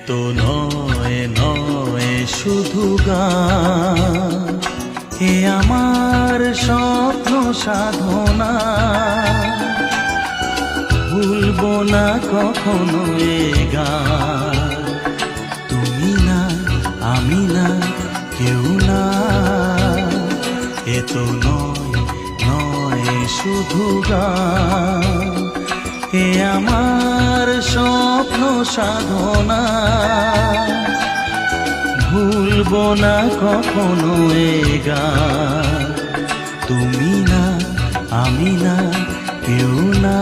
তো নয় নয় শুধু গান, এ আমার স্বপ্ন সাধনা। ভুলবো না কখনো এ গান, তুমি না আমি না কেউ না। এ তো নয় নয় শুধু গান, এ আমার স্বপ্ন সাধনা। ভুলবো না কখনো এ গান, তুমি না আমি না কেউ না।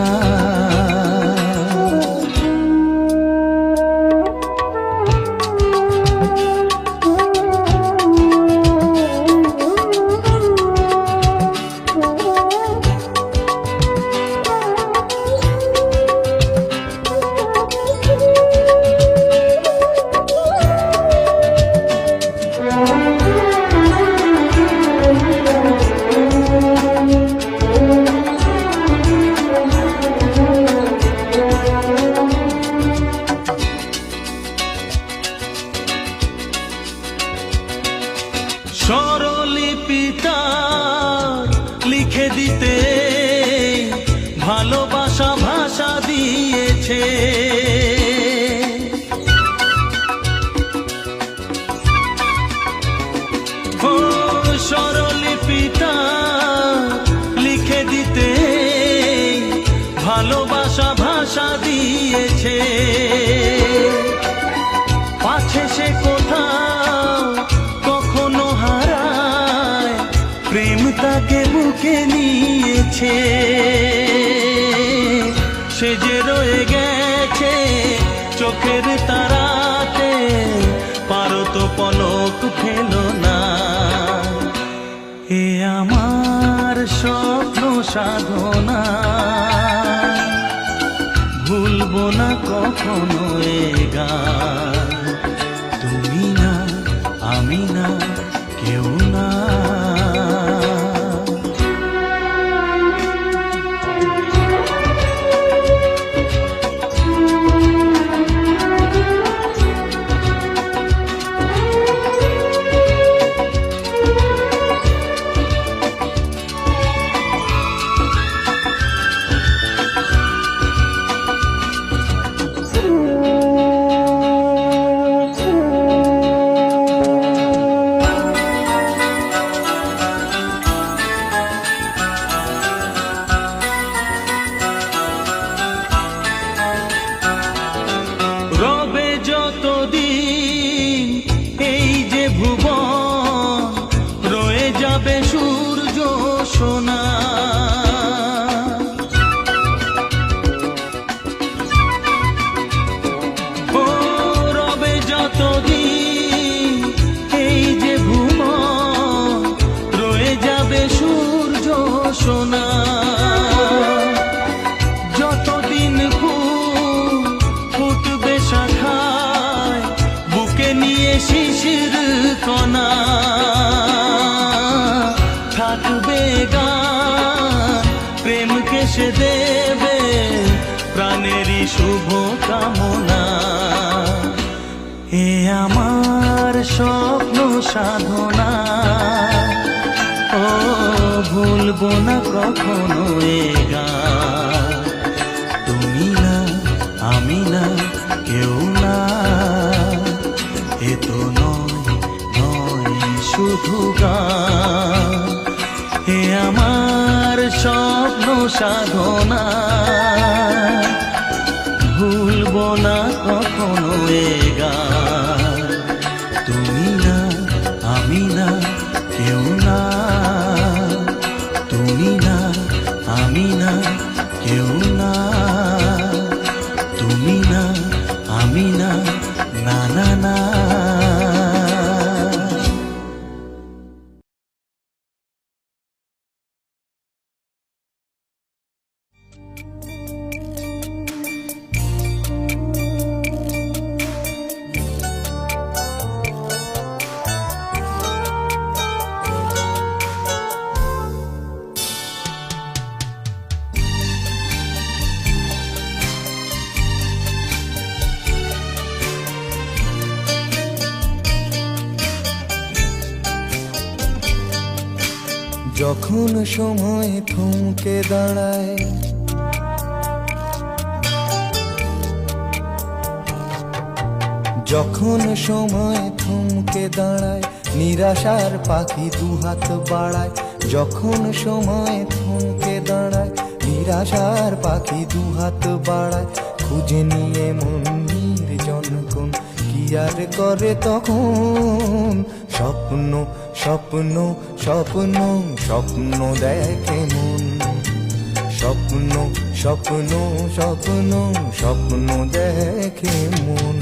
স্বরলিপিটা লিখে দিতে ভালোবাসা ভাষা দিয়েছে। ও স্বরলিপিটা লিখে দিতে ভালোবাসা ভাষা দিয়েছে। পাছে সে কোথাও কখনো হারায়, প্রেম তাকে বুকে নিয়েছে। সে যে রয়ে গেছে চোখের তারাতে, পারো তো পলক ফেলো না। এ আমার স্বপ্ন সাধনা, ভুলবো না কখনো এ গান, তুমি না আমি না কেউ না। রবে যতদিন এই যে ভুবন, রয়ে যাবে সূর্য সোনা। ও রবে যতদিন এই যে ভুবন, রয়ে যাবে সূর্য সোনা। যতদিন ফুটবে শাখায়, বুকে নিয়ে শিশির কণা। থাকবে গান প্রেমকে সে দেবে, প্রাণেরই শুভ কামনা। এ আমার স্বপ্ন সাধনা, ও ভুলবো না কখনো এ গান, তুমি না আমি না কেউ না। এ তো নয় নয় শুধু গান, এ আমার স্বপ্ন সাধনা। ভুলবো না কখনো এ গান, তুমি না আমি না কেউ না। তুমি না আমি না কেউ না। তুমি না আমি না না না না। যখন সময় থমকে দাঁড়ায়, যখন সময় থমকে দাঁড়ায়, নিরাশার পাখি দুহাত বাড়ায়। যখন সময় থমকে দাঁড়ায়, নিরাশার পাখি দুহাত বাড়ায়। খুঁজে নিয়ে মন নির্জন কোন কি আর করে তখন। স্বপ্ন স্বপ্ন স্বপ্ন স্বপ্ন দেখে মন। স্বপ্ন স্বপ্ন স্বপ্ন স্বপ্ন দেখে মন।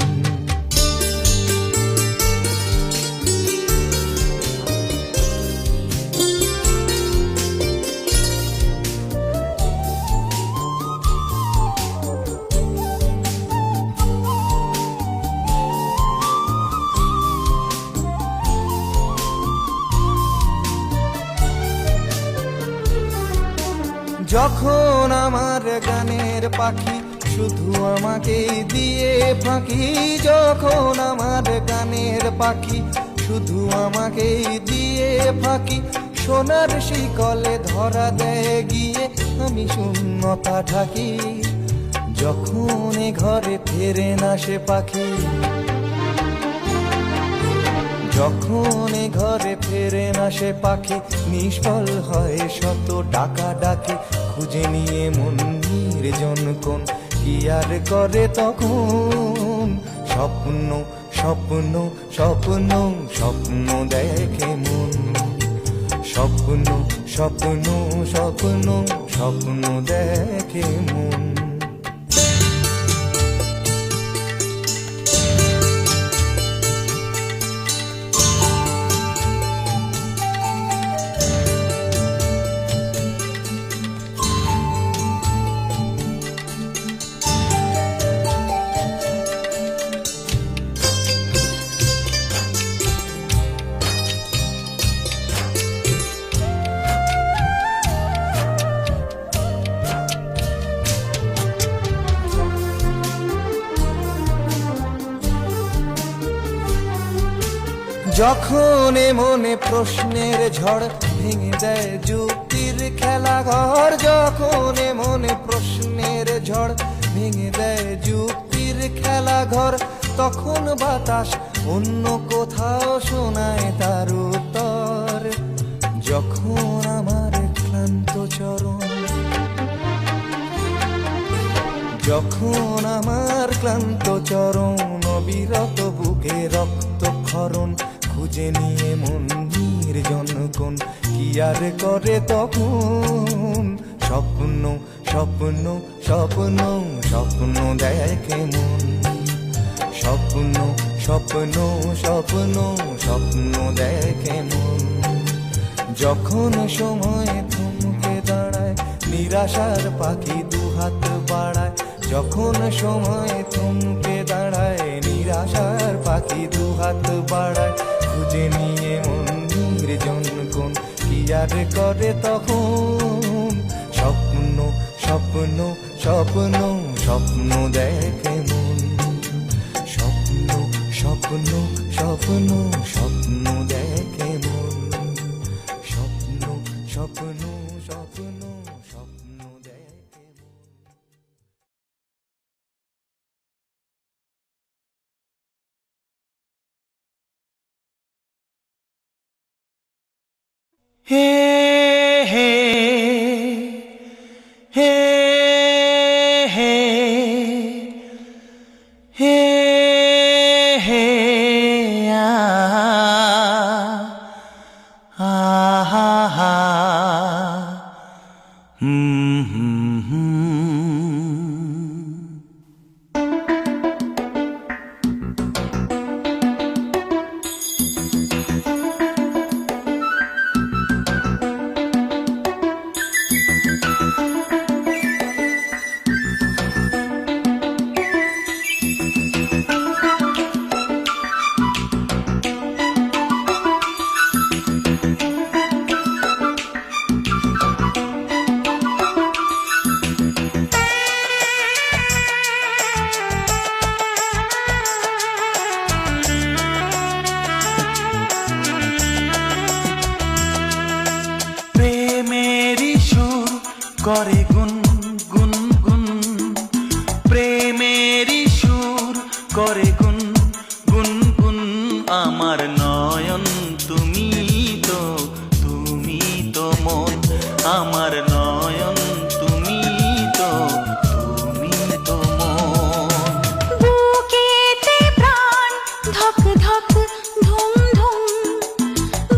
যখন আমার গানের পাখি শুধু আমাকে দিয়ে ফাঁকি। যখন আমার গানের পাখি শুধু আমাকে দিয়ে ফাঁকি। সোনার শিকলে ধরা দেয় গিয়ে আমি শূন্যতা ঢাকি। যখন এ ঘরে ফেরে না সে পাখি, যখন এ ঘরে ফেরে না সে পাখি, নিষ্ফল হয় শত ডাকা ডাকি। খুঁজে নিয়ে মন নির্জন কোন কি আর করে তখন। স্বপ্ন স্বপ্ন স্বপ্ন স্বপ্ন দেখে মন। স্বপ্ন স্বপ্ন স্বপ্ন স্বপ্ন দেখে মন। যখন মনে প্রশ্নের ঝড় ভেঙে দেয় যুক্তির খেলা ঘর। যখন মনে প্রশ্নের ঝড় ভেঙে দেয় যুক্তির খেলা ঘর, তখন বাতাস অন্য কোথাও শোনায় তার উত্তর। যখন আমার ক্লান্ত চরণ, যখন আমার ক্লান্ত চরণ, অবিরত বুকে রক্তক্ষরণ। খুঁজে নিয়ে মন নির্জন কোন কি আর করে তখন। স্বপ্ন স্বপ্ন স্বপ্ন স্বপ্ন দেখে মন। স্বপ্ন স্বপ্ন স্বপ্ন স্বপ্ন দেখে মন। যখন সময় থমকে দাঁড়ায়, নিরাশার পাখি দুহাত বাড়ায়। যখন সময় থমকে দাঁড়ায়, নিরাশার পাখি দুহাত বাড়ায়। খুঁজে নিয়ে মন নির্জন কোন কি আর করে তখন। স্বপ্ন স্বপ্ন স্বপ্ন স্বপ্ন দেখে মন। স্বপ্ন স্বপ্ন স্বপ্ন স্বপ্ন দেখে মন। স্বপ্ন স্বপ্ন স্বপ্ন স্বপ্ন দেখে মন। হে হে হে হে হে হে আ হা হা হুম হুম হুম। গুন গুন গুন, প্রেমেরই সুর করে গুন গুন গুন। আমার নয়ন তুমি তো মন, আমার নয়ন তুমি তো মন। বুকেতে প্রাণ ধক ধক ধুম ধুম,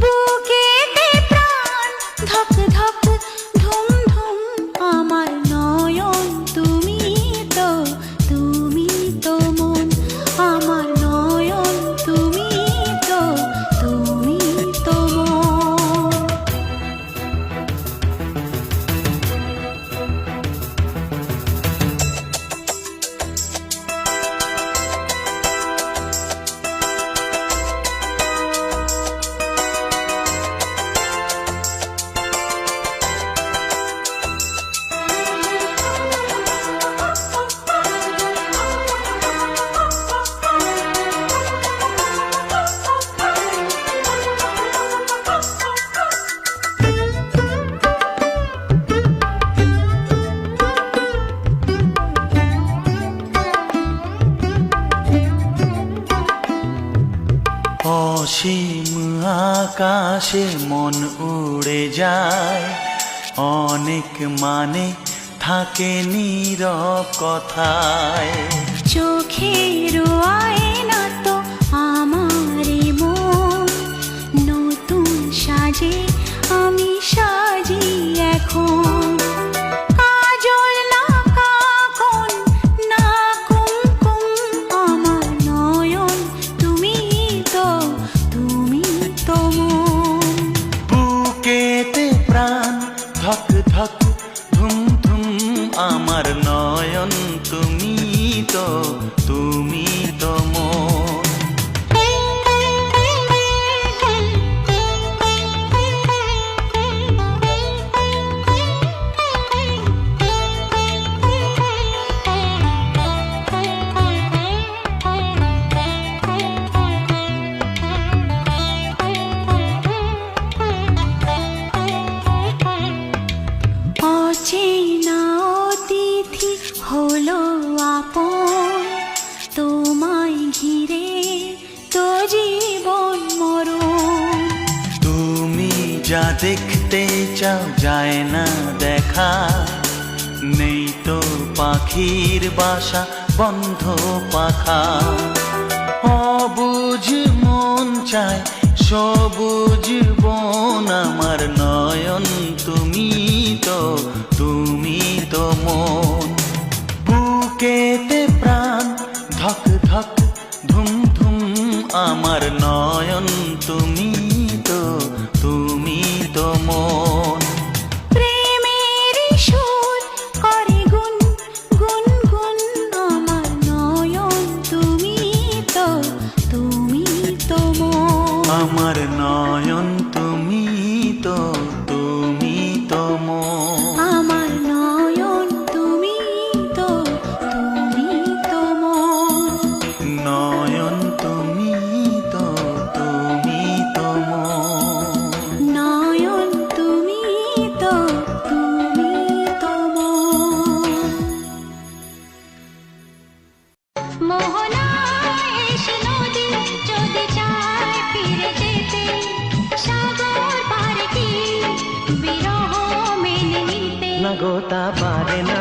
বুকেতে প্রাণ ধক ধক ধুম ধুম। আমার নয়ন তুমি তো মন, আমার নয়ন তুমি তো মন। অসীম আকাশে মন উড়ে যায়, অনেক মানে থাকে নীরব কথায়। চোখের আয়না তো আমারই মন, নতুন সাজে আমি সাজি এখন। কাজল না কাকন না কুমকুম, আমার নয়ন তুমি তো মন। বুকেতে প্রাণ ধক ধক ধুম ধুম, আমার নয়ন তুমি তো মন। অচেনা অতিথি হলো আপন, তোমায় ঘিরে তো জীবন মরণ। তুমি যা দেখতে চাও যায় না দেখা, নেই তো পাখির বাসা বন্ধ পাখা। অবুঝ মন চায় সবুজ বন, আমার নয়ন তুমি তো মন। বুকেতে প্রাণ ধক ধক ধুম ধুম, আমার নয়ন তুমি তো মন। প্রেমের সুর করে গুন গুন গুন, আমার নয়ন তুমি তো মন। আমার নয়ন তুমি তো মন। আমার নয়ন তুমি তো মন। নয়ন তুমি তো মন। নয়ন তুমি তো মন। মোহনায় এসে নদী যদি চায় ফিরে যেতে, সাগর পারে কি বিরহ মেনে নিতে। না গো তা পারে না।